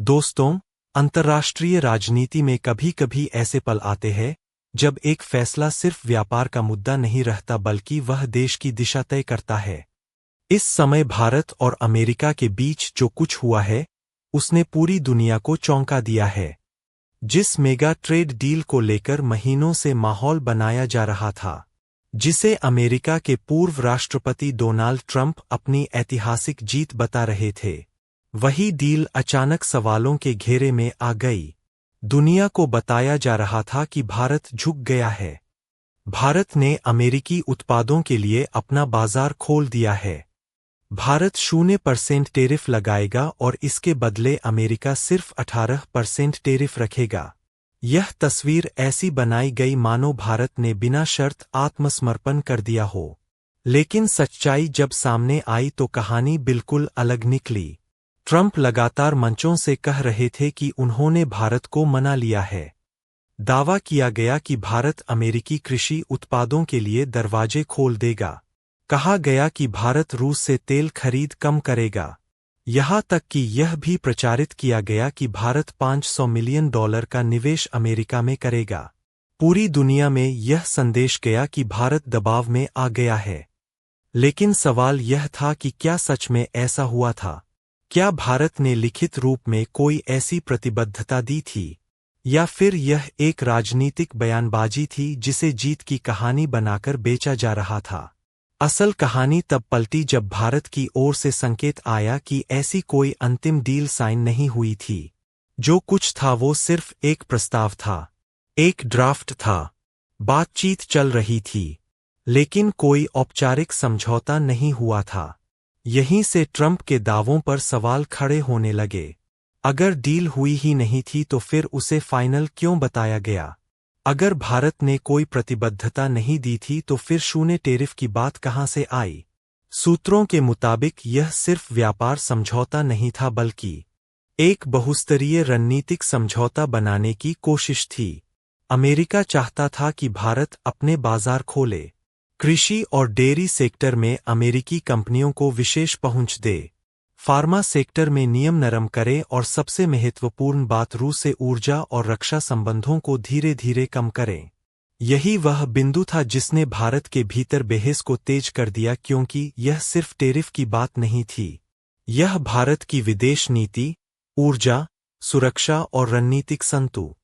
दोस्तों, अंतर्राष्ट्रीय राजनीति में कभी कभी ऐसे पल आते हैं जब एक फैसला सिर्फ व्यापार का मुद्दा नहीं रहता बल्कि वह देश की दिशा तय करता है। इस समय भारत और अमेरिका के बीच जो कुछ हुआ है उसने पूरी दुनिया को चौंका दिया है। जिस मेगा ट्रेड डील को लेकर महीनों से माहौल बनाया जा रहा था, जिसे अमेरिका के पूर्व राष्ट्रपति डोनाल्ड ट्रंप अपनी ऐतिहासिक जीत बता रहे थे, वही डील अचानक सवालों के घेरे में आ गई। दुनिया को बताया जा रहा था कि भारत झुक गया है। भारत ने अमेरिकी उत्पादों के लिए अपना बाजार खोल दिया है। भारत 0% टैरिफ लगाएगा और इसके बदले अमेरिका सिर्फ 18% टैरिफ रखेगा। यह तस्वीर ऐसी बनाई गई मानो भारत ने बिना शर्त आत्मसमर्पण कर दिया हो। लेकिन सच्चाई जब सामने आई तो कहानी बिल्कुल अलग निकली। ट्रंप लगातार मंचों से कह रहे थे कि उन्होंने भारत को मना लिया है। दावा किया गया कि भारत अमेरिकी कृषि उत्पादों के लिए दरवाजे खोल देगा। कहा गया कि भारत रूस से तेल खरीद कम करेगा। यहाँ तक कि यह भी प्रचारित किया गया कि भारत $500 मिलियन का निवेश अमेरिका में करेगा। पूरी दुनिया में यह संदेश गया कि भारत दबाव में आ गया है। लेकिन सवाल यह था कि क्या सच में ऐसा हुआ था? क्या भारत ने लिखित रूप में कोई ऐसी प्रतिबद्धता दी थी, या फिर यह एक राजनीतिक बयानबाजी थी जिसे जीत की कहानी बनाकर बेचा जा रहा था? असल कहानी तब पलटी जब भारत की ओर से संकेत आया कि ऐसी कोई अंतिम डील साइन नहीं हुई थी। जो कुछ था वो सिर्फ एक प्रस्ताव था, एक ड्राफ्ट था। बातचीत चल रही थी, लेकिन कोई औपचारिक समझौता नहीं हुआ था। यहीं से ट्रंप के दावों पर सवाल खड़े होने लगे। अगर डील हुई ही नहीं थी तो फिर उसे फाइनल क्यों बताया गया? अगर भारत ने कोई प्रतिबद्धता नहीं दी थी तो फिर 0 टैरिफ की बात कहां से आई? सूत्रों के मुताबिक यह सिर्फ व्यापार समझौता नहीं था बल्कि एक बहुस्तरीय रणनीतिक समझौता बनाने की कोशिश थी। अमेरिका चाहता था कि भारत अपने बाजार खोले, कृषि और डेयरी सेक्टर में अमेरिकी कंपनियों को विशेष पहुंच दे, फार्मा सेक्टर में नियम नरम करे और सबसे महत्वपूर्ण बात रूस से ऊर्जा और रक्षा संबंधों को धीरे धीरे कम करें। यही वह बिंदु था जिसने भारत के भीतर बहस को तेज कर दिया, क्योंकि यह सिर्फ टैरिफ की बात नहीं थी। यह भारत की विदेश नीति, ऊर्जा, सुरक्षा और रणनीतिक संतुलन